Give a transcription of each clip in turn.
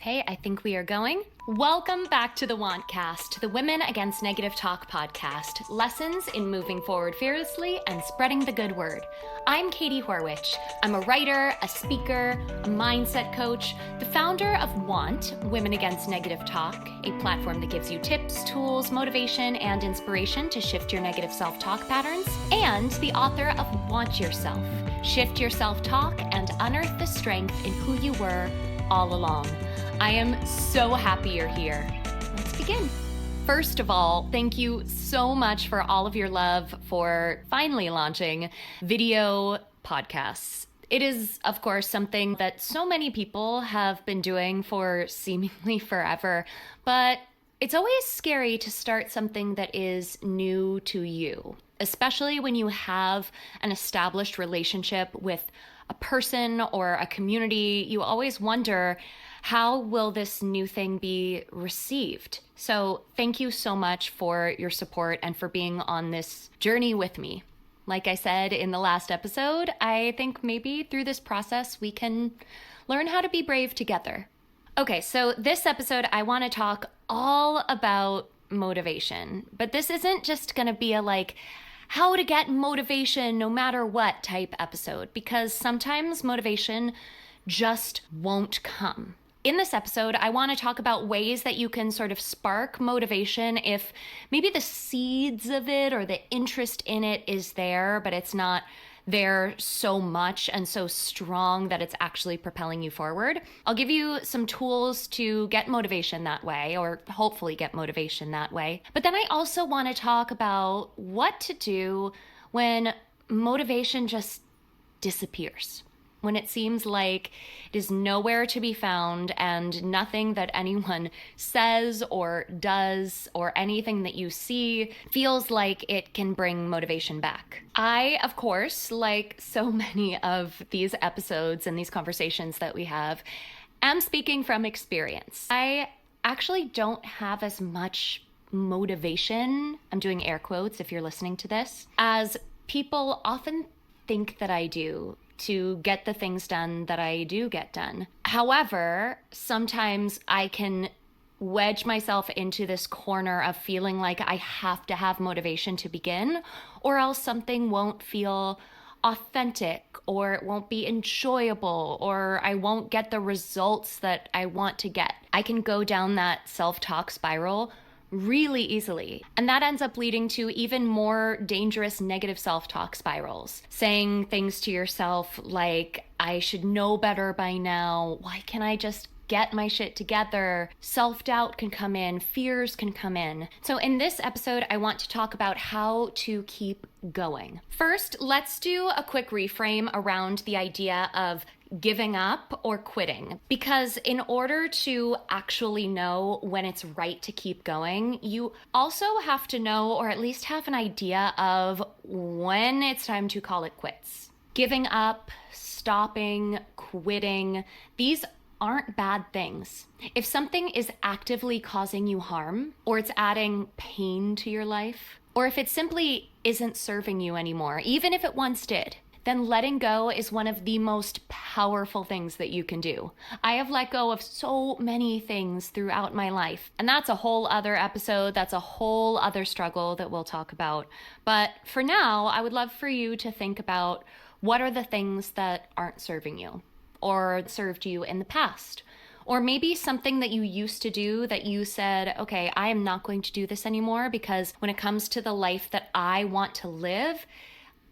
Okay, I think we are going. Welcome back to the WantCast, the Women Against Negative Talk podcast. Lessons in moving forward fearlessly and spreading the good word. I'm Katie Horwich. I'm a writer, a speaker, a mindset coach, the founder of Want, Women Against Negative Talk, a platform that gives you tips, tools, motivation, and inspiration to shift your negative self-talk patterns, and the author of Want Yourself, Shift Your Self-Talk and Unearth the Strength in Who You Were all along. I am so happy you're here. Let's begin. First of all, thank you so much for all of your love for finally launching video podcasts. It is, of course, something that so many people have been doing for seemingly forever, but it's always scary to start something that is new to you, especially when you have an established relationship with a person or a community. You always wonder, how will this new thing be received? So thank you so much for your support and for being on this journey with me. Like I said in the last episode, I think maybe through this process we can learn how to be brave together. Okay, so this episode I want to talk all about motivation, but this isn't just going to be a how to get motivation no matter what type episode, because sometimes motivation just won't come. In this episode, I want to talk about ways that you can sort of spark motivation if maybe the seeds of it or the interest in it is there, but it's not there so much and so strong that it's actually propelling you forward. I'll give you some tools to get motivation that way, or hopefully get motivation that way. But then I also want to talk about what to do when motivation just disappears, when it seems like it is nowhere to be found and nothing that anyone says or does or anything that you see feels like it can bring motivation back. I, of course, like so many of these episodes and these conversations that we have, am speaking from experience. I actually don't have as much motivation, I'm doing air quotes if you're listening to this, as people often think that I do, to get the things done that I do get done. However, sometimes I can wedge myself into this corner of feeling like I have to have motivation to begin, or else something won't feel authentic, or it won't be enjoyable, or I won't get the results that I want to get. I can go down that self-talk spiral really easily. And that ends up leading to even more dangerous negative self-talk spirals. Saying things to yourself like, I should know better by now. Why can't I just get my shit together? Self-doubt can come in, fears can come in. So in this episode, I want to talk about how to keep going. First, let's do a quick reframe around the idea of giving up or quitting. Because in order to actually know when it's right to keep going, you also have to know, or at least have an idea of when it's time to call it quits. Giving up, stopping, quitting, these aren't bad things. If something is actively causing you harm, or it's adding pain to your life, or if it simply isn't serving you anymore, even if it once did, then letting go is one of the most powerful things that you can do. I have let go of so many things throughout my life, and that's a whole other episode. That's a whole other struggle that we'll talk about. But for now, I would love for you to think about what are the things that aren't serving you or served you in the past. Or maybe something that you used to do that you said, okay, I am not going to do this anymore because when it comes to the life that I want to live,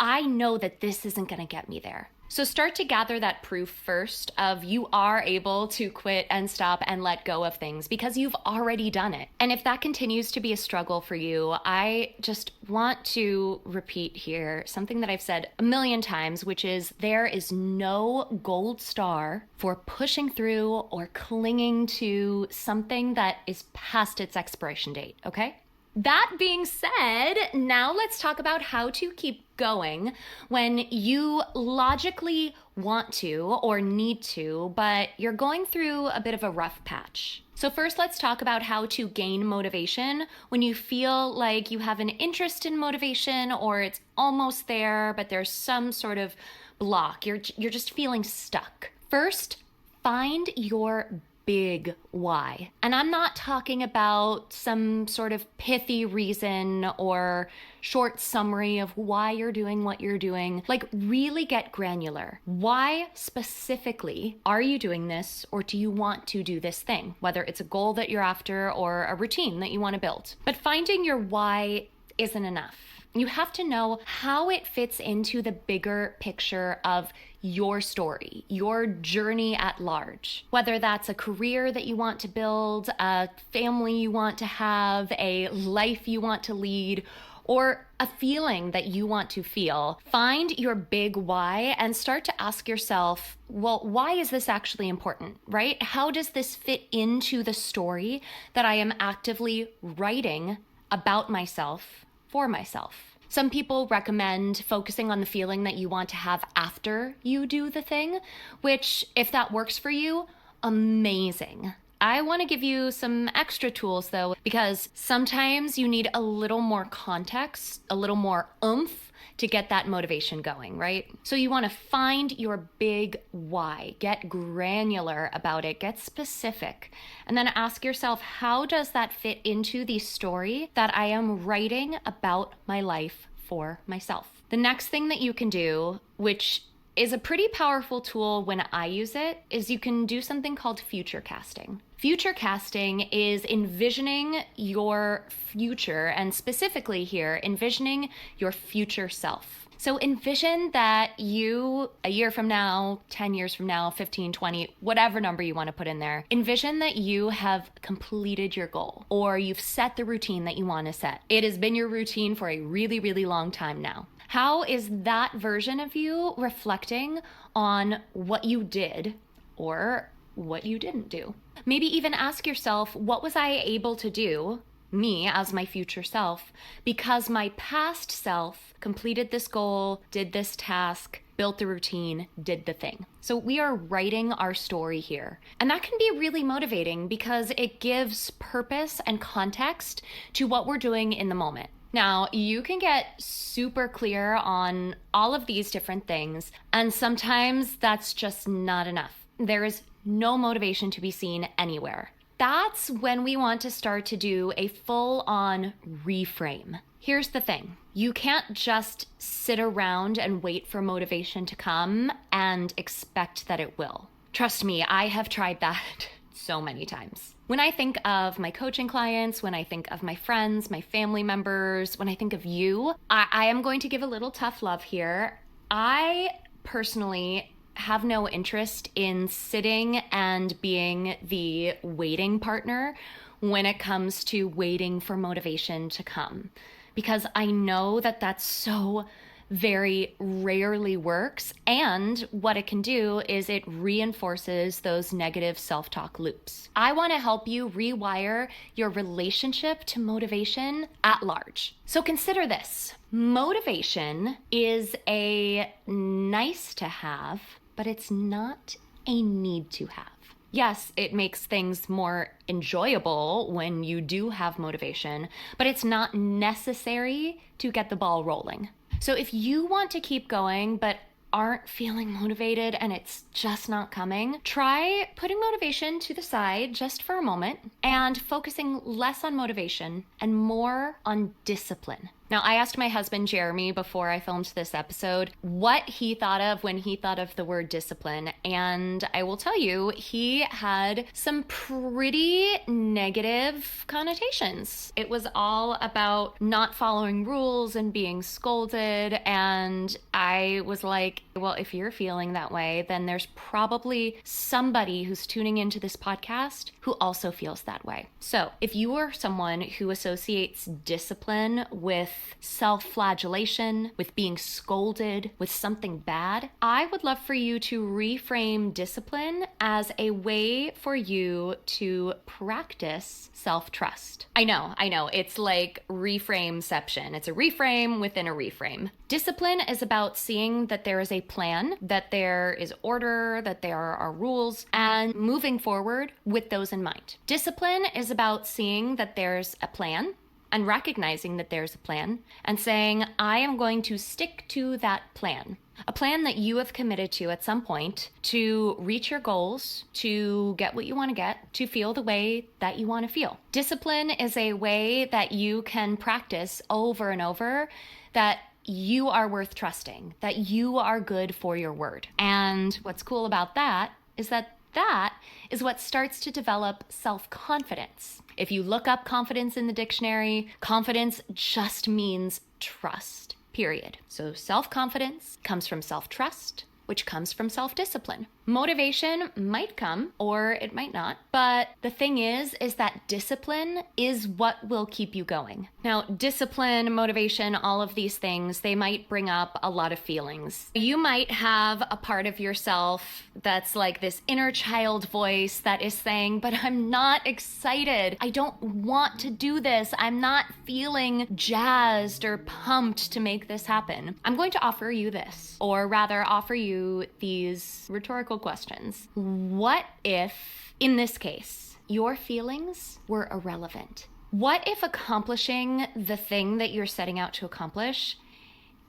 I know that this isn't going to get me there. So start to gather that proof first of you are able to quit and stop and let go of things because you've already done it. And if that continues to be a struggle for you, I just want to repeat here something that I've said a million times, which is there is no gold star for pushing through or clinging to something that is past its expiration date, okay? That being said, now let's talk about how to keep going when you logically want to or need to, but you're going through a bit of a rough patch. So first, let's talk about how to gain motivation when you feel like you have an interest in motivation or it's almost there, but there's some sort of block. You're just feeling stuck. First, find your big why. And I'm not talking about some sort of pithy reason or short summary of why you're doing what you're doing. Like, really get granular. Why specifically are you doing this, or do you want to do this thing? Whether it's a goal that you're after or a routine that you want to build. But finding your why isn't enough. You have to know how it fits into the bigger picture of your story, your journey at large. Whether that's a career that you want to build, a family you want to have, a life you want to lead, or a feeling that you want to feel. Find your big why and start to ask yourself, well, why is this actually important, right? How does this fit into the story that I am actively writing about myself for myself? Some people recommend focusing on the feeling that you want to have after you do the thing, which, if that works for you, amazing. I want to give you some extra tools though, because sometimes you need a little more context, a little more oomph to get that motivation going, right? So you want to find your big why, get granular about it, get specific, and then ask yourself, how does that fit into the story that I am writing about my life for myself? The next thing that you can do, which is a pretty powerful tool when I use it, is you can do something called future casting. Future casting is envisioning your future, and specifically here, envisioning your future self. So envision that you, a year from now, 10 years from now, 15, 20, whatever number you want to put in there, envision that you have completed your goal, or you've set the routine that you want to set. It has been your routine for a really, really long time now. How is that version of you reflecting on what you did or what you didn't do? Maybe even ask yourself, what was I able to do, me as my future self, because my past self completed this goal, did this task, built the routine, did the thing. So we are writing our story here. And that can be really motivating because it gives purpose and context to what we're doing in the moment. Now, you can get super clear on all of these different things, and sometimes that's just not enough. There is no motivation to be seen anywhere. That's when we want to start to do a full-on reframe. Here's the thing. You can't just sit around and wait for motivation to come and expect that it will. Trust me, I have tried that so many times. When I think of my coaching clients, when I think of my friends, my family members, when I think of you, I am going to give a little tough love here. I personally have no interest in sitting and being the waiting partner when it comes to waiting for motivation to come, because I know that that's so very rarely works, and what it can do is it reinforces those negative self-talk loops. I want to help you rewire your relationship to motivation at large. So consider this. Motivation is a nice to have, but it's not a need to have. Yes, it makes things more enjoyable when you do have motivation, but it's not necessary to get the ball rolling. So if you want to keep going, but aren't feeling motivated and it's just not coming, try putting motivation to the side just for a moment and focusing less on motivation and more on discipline. Now, I asked my husband, Jeremy, before I filmed this episode, what he thought of when he thought of the word discipline. And I will tell you, he had some pretty negative connotations. It was all about not following rules and being scolded. And I was like, well, if you're feeling that way, then there's probably somebody who's tuning into this podcast who also feels that way. So if you are someone who associates discipline with self-flagellation, with being scolded, with something bad, I would love for you to reframe discipline as a way for you to practice self-trust. I know, it's like reframeception. It's a reframe within a reframe. Discipline is about seeing that there is a plan, that there is order, that there are rules, and moving forward with those in mind. Discipline is about seeing that there's a plan and recognizing that there's a plan and saying, I am going to stick to that plan. A plan that you have committed to at some point to reach your goals, to get what you want to get, to feel the way that you want to feel. Discipline is a way that you can practice over and over that you are worth trusting, that you are good for your word. And what's cool about that is that is what starts to develop self-confidence. If you look up confidence in the dictionary, confidence just means trust, period. So self-confidence comes from self-trust, which comes from self-discipline. Motivation might come or it might not, but the thing is that discipline is what will keep you going. Now, discipline, motivation, all of these things, they might bring up a lot of feelings. You might have a part of yourself that's like this inner child voice that is saying, but I'm not excited. I don't want to do this. I'm not feeling jazzed or pumped to make this happen. I'm going to offer you this, or rather offer you these rhetorical questions. What if, in this case, your feelings were irrelevant? What if accomplishing the thing that you're setting out to accomplish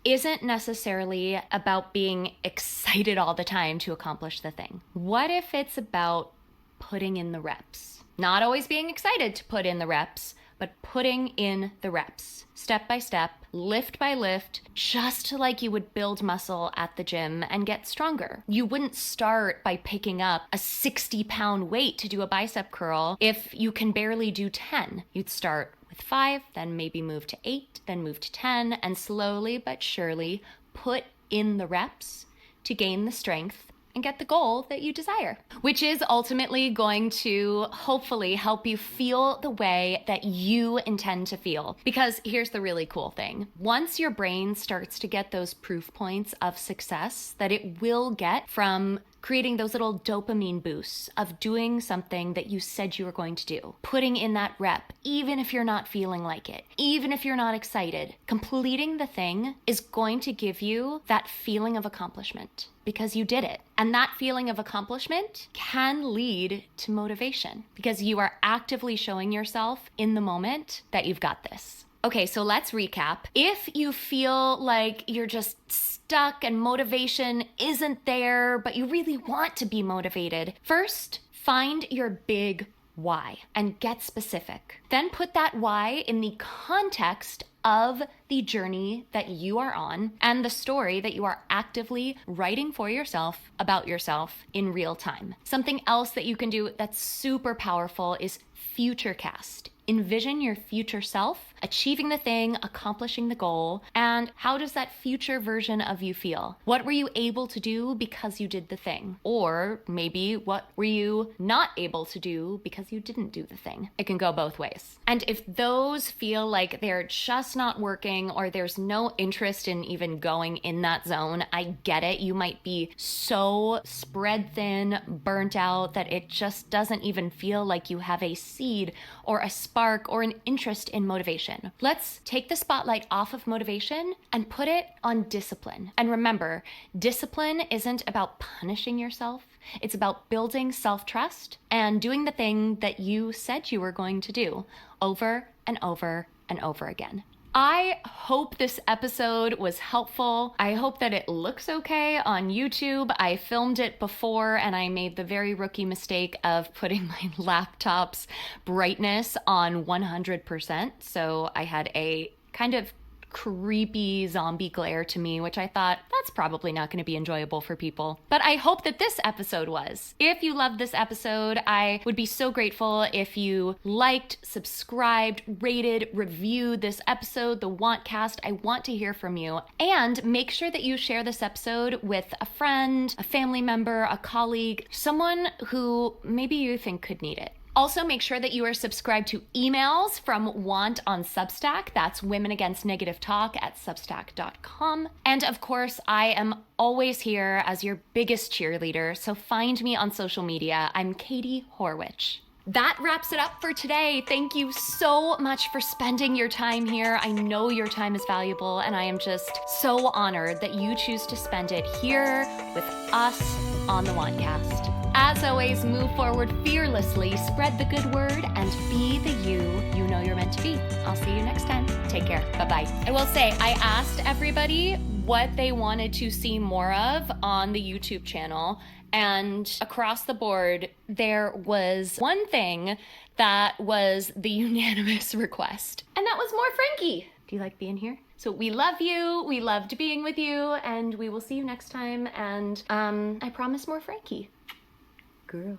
isn't necessarily about being excited all the time to accomplish the thing? What if it's about putting in the reps? Not always being excited to put in the reps, but putting in the reps, step by step, lift by lift, just like you would build muscle at the gym and get stronger. You wouldn't start by picking up a 60-pound weight to do a bicep curl if you can barely do 10. You'd start with 5, then maybe move to 8, then move to 10, and slowly but surely put in the reps to gain the strength and get the goal that you desire, which is ultimately going to hopefully help you feel the way that you intend to feel. Because here's the really cool thing. Once your brain starts to get those proof points of success that it will get from creating those little dopamine boosts of doing something that you said you were going to do, putting in that rep, even if you're not feeling like it, even if you're not excited, completing the thing is going to give you that feeling of accomplishment because you did it. And that feeling of accomplishment can lead to motivation because you are actively showing yourself in the moment that you've got this. Okay, so let's recap. If you feel like you're just stuck and motivation isn't there, but you really want to be motivated, first, find your big why and get specific. Then put that why in the context of the journey that you are on and the story that you are actively writing for yourself about yourself in real time. Something else that you can do that's super powerful is futurecast. Envision your future self achieving the thing, accomplishing the goal, and how does that future version of you feel? What were you able to do because you did the thing? Or maybe what were you not able to do because you didn't do the thing? It can go both ways. And if those feel like they're just not working or there's no interest in even going in that zone, I get it. You might be so spread thin, burnt out that it just doesn't even feel like you have a seed or a spark or an interest in motivation. Let's take the spotlight off of motivation and put it on discipline. And remember, discipline isn't about punishing yourself. It's about building self-trust and doing the thing that you said you were going to do over and over and over again. I hope this episode was helpful. I hope that it looks okay on YouTube. I filmed it before and I made the very rookie mistake of putting my laptop's brightness on 100%. So I had a kind of creepy zombie glare to me, which I thought that's probably not going to be enjoyable for people. But I hope that this episode was. If you loved this episode, I would be so grateful if you liked, subscribed, rated, reviewed this episode, the Wantcast. I want to hear from you. And make sure that you share this episode with a friend, a family member, a colleague, someone who maybe you think could need it. Also, make sure that you are subscribed to emails from Want on Substack. That's Women Against Negative Talk at substack.com. And of course, I am always here as your biggest cheerleader, so find me on social media. I'm Katie Horwich. That wraps it up for today. Thank you so much for spending your time here. I know your time is valuable, and I am just so honored that you choose to spend it here with us on the Wantcast. As always, move forward fearlessly, spread the good word, and be the you know you're meant to be. I'll see you next time. Take care. Bye-bye. I will say, I asked everybody what they wanted to see more of on the YouTube channel, and across the board, there was one thing that was the unanimous request, and that was more Frankie. Do you like being here? So we love you, we loved being with you, and we will see you next time, and I promise more Frankie. Girl.